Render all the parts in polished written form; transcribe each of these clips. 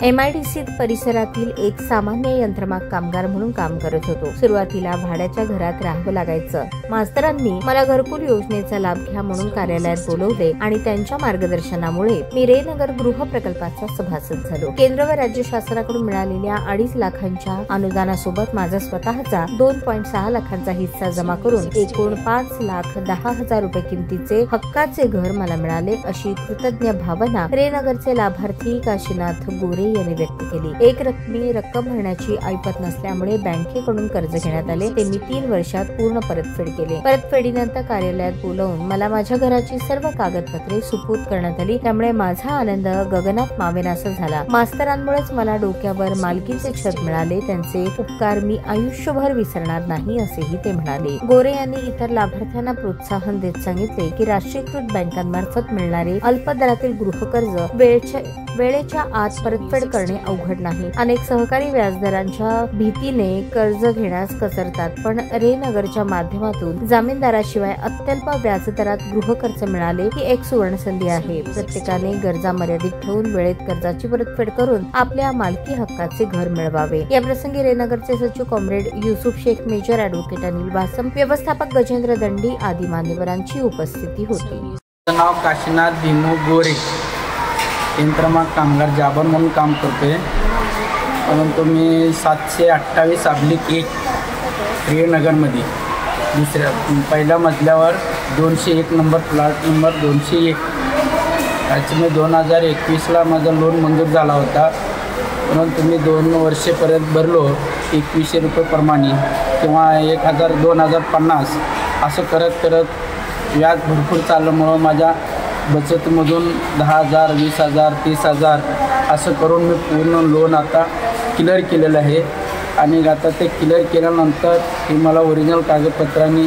MIDC परिसरातील एक सामान्य यंत्रमाग कामगार म्हणून काम करत होतो। सुरुवातीला भाड्याच्या घरात राहावं लागायचं। मास्तरांनी मला घरकुल योजनेचा लाभ घ्या म्हणून कार्यालयात बोलवले आणि त्यांच्या मार्गदर्शनामुळे मी रे नगर गृह प्रकल्पाचा सभासद झालो। केंद्र व राज्य शासनाकडून मिळालेल्या 2.5 लाखांच्या अनुदानासोबत माझा स्वतःचा 2.6 लाखांचा हिस्सा जमा करून एकूण 5,10,000 रुपये किमतीचे हक्काचे घर मला मिळाले, अशी कृतज्ञ भावना रे नगरचे लाभार्थी काशीनाथ गोरे यांनी व्यक्त केली। एक रकमी रक्कम भरण्याची ऐपत नसल्यामुळे बँकेकडून कर्ज घेण्यात आले, ते मी 3 वर्षात पूर्ण परतफेड केले। परतफेडीनंतर कार्यालयात बोलावून मला माझ्या घराची सर्व कागदपत्रे सुपूर्द करण्यात आली, त्यामुळे माझा आनंद गगनात मावेनासा झाला। मास्तरांमुळेच मला डोक्यावर मालकीचे छत मिळाले, त्यांचे उपकार मी आयुष्यभर विसरणार नाही, असेही ते म्हणाले। गोरे यांनी इतर लाभार्थ्यांना प्रोत्साहन देत सांगितले की राष्ट्रीयकृत बँकांमार्फत मिळणारे अल्प दरातील गृहकर्ज वेळेच्या आत परतफेड करणे अवघड नाही। अनेक सहकारी व्याजदरांच्या भीतीने कर्ज घेण्यास कचरतात, पण रे नगरच्या माध्यमातून जामीनदाराशिवाय अत्यल्प व्याजदरात गृहकर्ज मिळाले ही एक सुवर्ण संधी आहे। प्रत्येकाने गरजा मर्यादित ठेवून वेळेत कर्जाची परतफेड करून आपल्या मालकी हक्काचे घर मिळवावे। या प्रसंगी रे नगरचे सचिव comrade Yusuf Shaikh, major advocate Anil Vasam, व्यवस्थापक गजेंद्र दंडी आदी मान्यवरांची उपस्थिती होती। नाव काशीनाथ भीमू गोरे, यंत्रमाग कामगार जाबर म्हणून काम करतोय, परंतु मी 728/1 रे नगरमध्ये पहिल्या मजल्यावर 201 नंबर प्लॉट नंबर 201 याच्यामध्ये 2021ला माझा लोन मंजूर झाला होता, परंतु मी 2 वर्षेपर्यंत भरलो 2100 रुपये प्रमाणे किंवा 1000 2050 असं करत करत व्याज भरपूर चालल्यामुळं माझ्या बचतमधून 10,000 20,000 30,000 असं करून मी पूर्ण लोन आता क्लिअर केलेलं आहे। आणि आता ते क्लिअर केल्यानंतर हे मला ओरिजिनल कागदपत्रांनी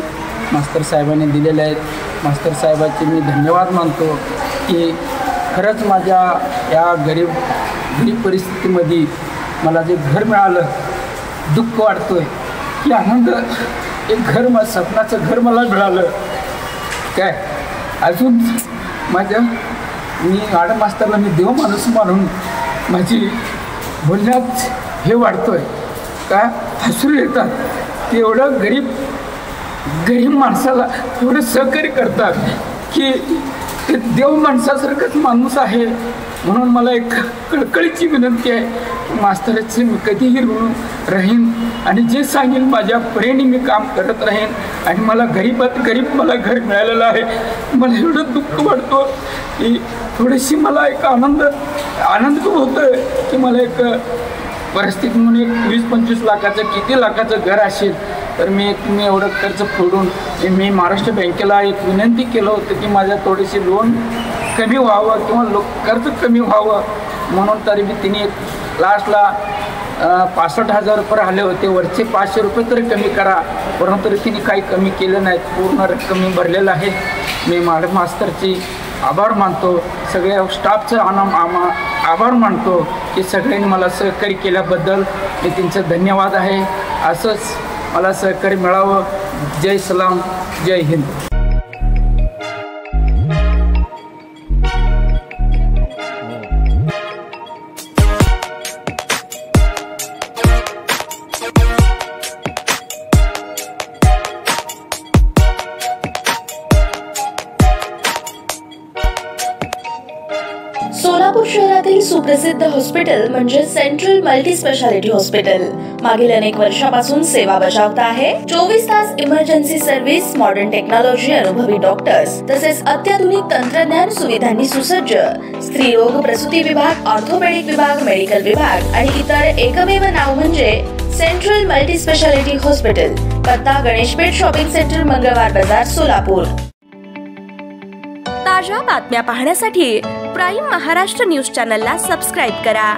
मास्तर साहेबांनी दिलेले आहेत। मास्तर साहेबांचे मी धन्यवाद मानतो की खरंच माझ्या या गरीब परिस्थितीमध्ये मला जे घर मिळालं, दुःख वाटतोय की आनंद, एक घर स्वप्नाचं घर मला मिळालं काय। अजून मी गाडा मास्तरला मी देव माणूस मानून माझी बोलण्यात हे वाटतोय का हसू येतात की एवढं गरीब माणसाला एवढं सहकार्य करतात की ते देव माणसासारखंच माणूस आहे। म्हणून मला एक कळकळीची विनंती आहे, मास्तराचे मी कधीही ऋण राहीन आणि जे सांगेल माझ्या परीने मी काम करत राहीन। आणि मला गरीबात गरीब मला घर मिळालेलं आहे। मला एवढं दुःख वाटतो की थोडीशी मला एक आनंद होतो की मला एक परिस्थिती म्हणून एक 20-25 लाखाचं किती लाखाचं घर असेल तर तुम्ही एवढं कर्ज फोडून मी महाराष्ट्र बँकेला एक विनंती केलं होतं की माझ्या थोडीशी लोन कमी व्हावं किंवा कर्ज कमी व्हावं म्हणून, तरी मी तिने लास्टला 65,000 रुपये आले होते, वरचे 500 रुपये तरी कमी करा, परंतु तिने काही कमी केलं नाही, पूर्ण रक्कम मी भरलेलं आहे। मी मास्तरची आभार मानतो, सगळ्या स्टाफचं आभार मानतो की सगळ्यांनी मला सहकार्य केल्याबद्दल मी त्यांचं धन्यवाद आहे। असंच मला सहकार्य मिळावं। जय सलाम, जय हिंद। सोलापूर शहरातील सुप्रसिद्ध हॉस्पिटल म्हणजे सेंट्रल मल्टी स्पेशालिटी हॉस्पिटल मागील अनेक वर्षापासून सेवा बजावत आहे। 24 तास इमर्जन्सी सर्व्हिस, मॉडर्न टेक्नॉलॉजी, अनुभवी डॉक्टर्स तसेच अत्याधुनिक तंत्रज्ञान सुविधांनी सुसज्ज स्त्रीरोग प्रसूती विभाग, ऑर्थोपेडिक विभाग, मेडिकल विभाग आणि इतर एकमेव नाव म्हणजे सेंट्रल मल्टी स्पेशालिटी हॉस्पिटल। पत्ता गणेशपेठ शॉपिंग सेंटर, मंगळवार बाजार, सोलापूर। ताज्या बातम्या पाहण्यासाठी प्राईम महाराष्ट्र न्यूज चॅनलला सबस्क्राईब करा।